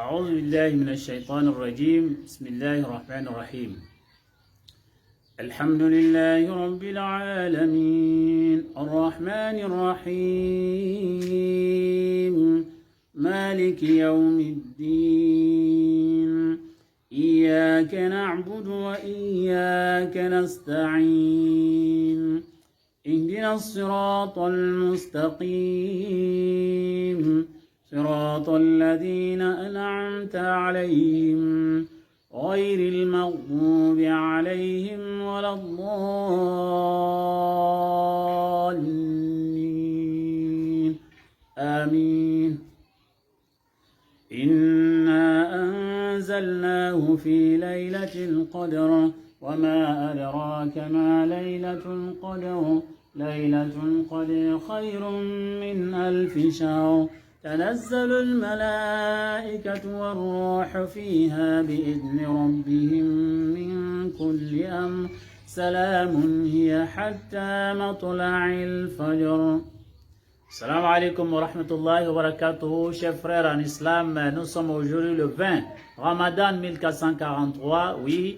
أعوذ بالله من الشيطان الرجيم بسم الله الرحمن الرحيم الحمد لله رب العالمين الرحمن الرحيم مالك يوم الدين إياك نعبد وإياك نستعين اهدنا الصراط المستقيم صراط الذين أنعمت عليهم غير المغضوب عليهم ولا الضالين آمين إنا أنزلناه في ليلة القدر وما أدراك ما ليلة القدر ليلة القدر خير من ألف شهر تنزل الملائكة والروح فيها بإذن ربهم من كل أمر سلام هي حتى مطلع الفجر. Salam alaikum wa rahmatullahi wa barakatuh, chers frères en islam, nous sommes aujourd'hui le 20 Ramadan 1443, oui,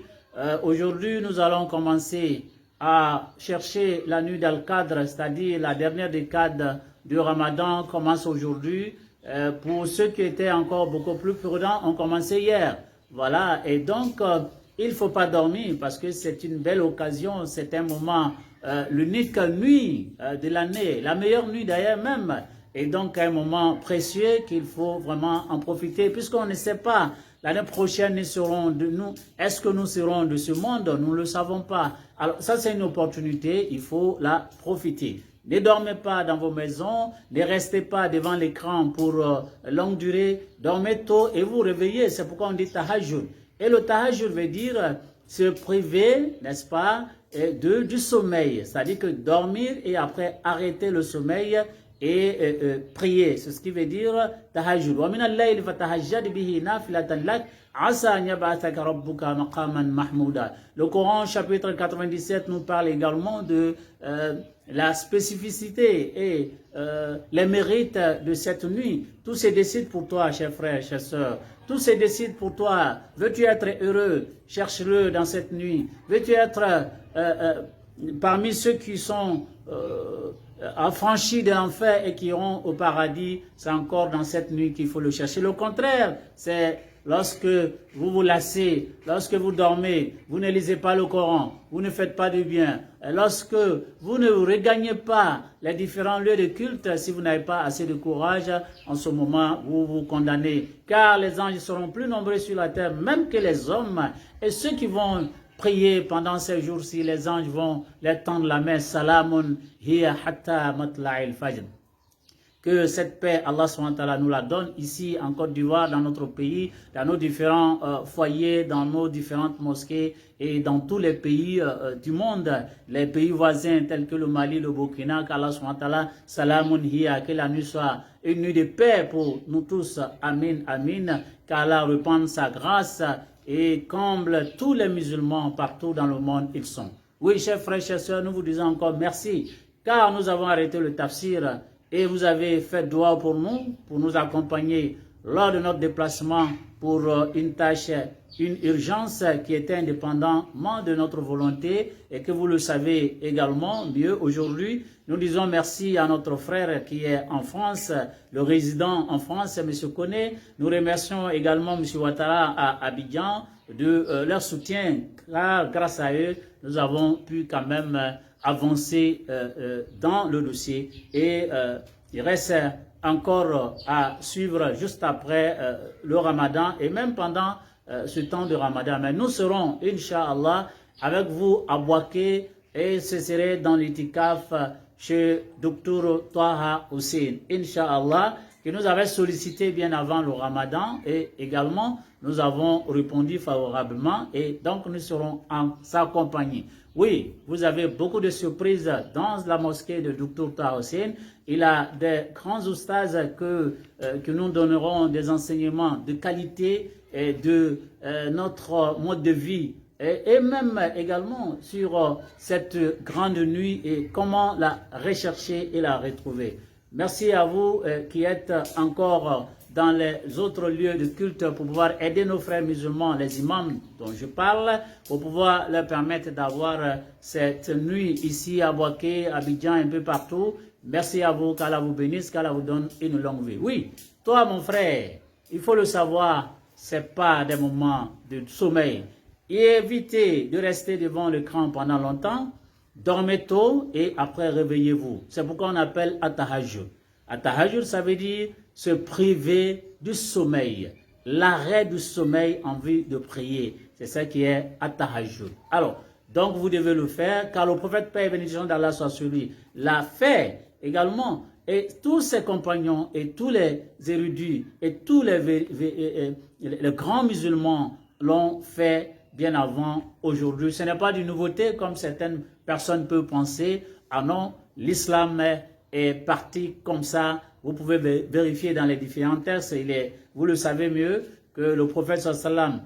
aujourd'hui nous allons commencer à chercher la nuit d'Al-Qadr, c'est-à-dire la dernière décade du Ramadan commence aujourd'hui. Pour ceux qui étaient encore beaucoup plus prudents, on commençait hier. Voilà, et donc il ne faut pas dormir parce que c'est une belle occasion, c'est un moment, l'unique nuit de l'année, la meilleure nuit d'ailleurs même. Et donc un moment précieux qu'il faut vraiment en profiter puisqu'on ne sait pas l'année prochaine nous serons de nous. Est-ce que nous serons de ce monde? Nous ne le savons pas. Alors ça c'est une opportunité, il faut la profiter. Ne dormez pas dans vos maisons, ne restez pas devant l'écran pour longue durée. Dormez tôt et vous réveillez. C'est pourquoi on dit tahajjud. Et le tahajjud veut dire se priver, n'est-ce pas, du sommeil. C'est-à-dire que dormir et après arrêter le sommeil et prier. C'est ce qui veut dire tahajjud. Wa min al-layli fatahajjad bihi nafilatan lak asa an yab'athaka rabbuka maqaman mahmouda. Le Coran chapitre 97 nous parle également de la spécificité et les mérites de cette nuit. Tout se décide pour toi, chers frères, chers sœurs. Tout se décide pour toi. Veux-tu être heureux? Cherche-le dans cette nuit. Veux-tu être parmi ceux qui sont affranchis de l'enfer et qui iront au paradis? C'est encore dans cette nuit qu'il faut le chercher. Le contraire, c'est lorsque vous vous lassez, lorsque vous dormez, vous ne lisez pas le Coran, vous ne faites pas du bien. Et lorsque vous ne regagnez pas les différents lieux de culte, si vous n'avez pas assez de courage, en ce moment, vous vous condamnez. Car les anges seront plus nombreux sur la terre, même que les hommes. Et ceux qui vont prier pendant ces jours-ci, les anges vont leur tendre la main. Salamun hiya hatta matla'il fajr. Que cette paix, Allah SWT nous la donne ici en Côte d'Ivoire, dans notre pays, dans nos différents foyers, dans nos différentes mosquées et dans tous les pays du monde, les pays voisins tels que le Mali, le Burkina, qu'Allah SWT, salamun hiya, que la nuit soit une nuit de paix pour nous tous. Amin, amin, qu'Allah répande sa grâce et comble tous les musulmans partout dans le monde ils sont. Oui, chers frères, chers sœurs, nous vous disons encore merci, car nous avons arrêté le tafsir et vous avez fait dua pour nous accompagner lors de notre déplacement pour une tâche, une urgence qui était indépendamment de notre volonté et que vous le savez également mieux aujourd'hui. Nous disons merci à notre frère qui est en France, le résident en France, M. Koné. Nous remercions également M. Ouattara à Abidjan de leur soutien, car grâce à eux, nous avons pu quand même avancer dans le dossier et il reste encore à suivre juste après le Ramadan et même pendant ce temps de Ramadan. Mais nous serons, Inch'Allah, avec vous à Bouaké et ce serait dans l'itikaf chez Dr Taha Hussein, Inch'Allah, qui nous avait sollicité bien avant le Ramadan et également nous avons répondu favorablement et donc nous serons en sa compagnie. Oui, vous avez beaucoup de surprises dans la mosquée de Dr Taha Hussein. Il a des grands oustas que nous donnerons des enseignements de qualité et de notre mode de vie et même également sur cette grande nuit et comment la rechercher et la retrouver. Merci à vous qui êtes encore dans les autres lieux de culte pour pouvoir aider nos frères musulmans, les imams dont je parle, pour pouvoir leur permettre d'avoir cette nuit ici à Boaké, à Abidjan, un peu partout. Merci à vous, qu'Allah vous bénisse, qu'Allah vous donne une longue vie. Oui, toi mon frère, il faut le savoir, c'est pas des moments de sommeil. Et évitez de rester devant l'écran pendant longtemps. Dormez tôt et après réveillez-vous. C'est pourquoi on appelle At-Tahajjud. At-Tahajjud, ça veut dire se priver du sommeil. L'arrêt du sommeil en vue de prier. C'est ça qui est At-Tahajjud. Alors, donc vous devez le faire car le prophète, paix et bénédiction d'Allah soit sur lui, l'a fait également. Et tous ses compagnons et tous les érudits et tous les grands musulmans l'ont fait bien avant aujourd'hui. Ce n'est pas d'une nouveauté comme certaines personnes peuvent penser. Ah non, l'islam est parti comme ça. Vous pouvez vérifier dans les différents textes. Vous le savez mieux que le prophète sallam,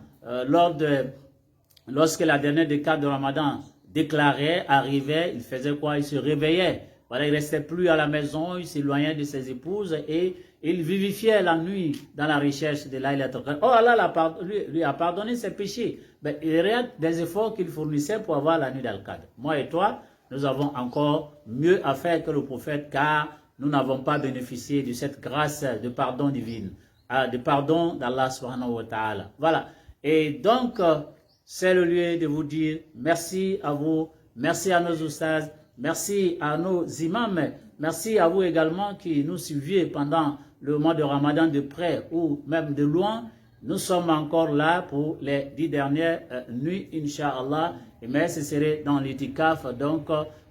lorsque la dernière décade de Ramadan déclarait, arrivait, il faisait quoi? Il se réveillait. Voilà, il ne restait plus à la maison, il s'éloignait de ses épouses et il vivifiait la nuit dans la recherche de Laylatul Qadr. Oh, Allah lui a pardonné ses péchés. Mais il y a des efforts qu'il fournissait pour avoir la nuit d'Al-Qadr. Moi et toi, nous avons encore mieux à faire que le prophète car nous n'avons pas bénéficié de cette grâce de pardon divine, de pardon d'Allah subhanahu wa ta'ala. Voilà. Et donc, c'est le lieu de vous dire merci à vous, merci à nos oustas, merci à nos imams, merci à vous également qui nous suiviez pendant le mois de Ramadan de près ou même de loin. Nous sommes encore là pour les 10 dernières nuits, Inch'Allah. Mais ce serait dans l'itikaf. Donc,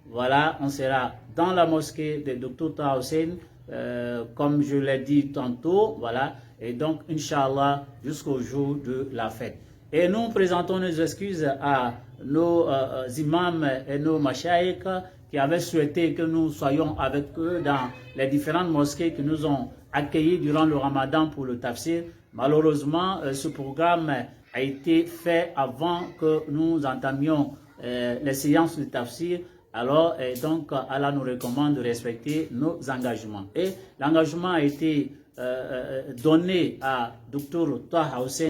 voilà, on sera dans la mosquée de Dr. Taha Hussein, comme je l'ai dit tantôt. Voilà. Et donc, Inch'Allah, jusqu'au jour de la fête. Et nous présentons nos excuses à nos imams et nos machaïks qui avaient souhaité que nous soyons avec eux dans les différentes mosquées qui nous ont accueillis durant le Ramadan pour le tafsir. Malheureusement, ce programme a été fait avant que nous entamions les séances de tafsir. Alors, donc, Allah nous recommande de respecter nos engagements. Et l'engagement a été donné à Dr. Taha Hussein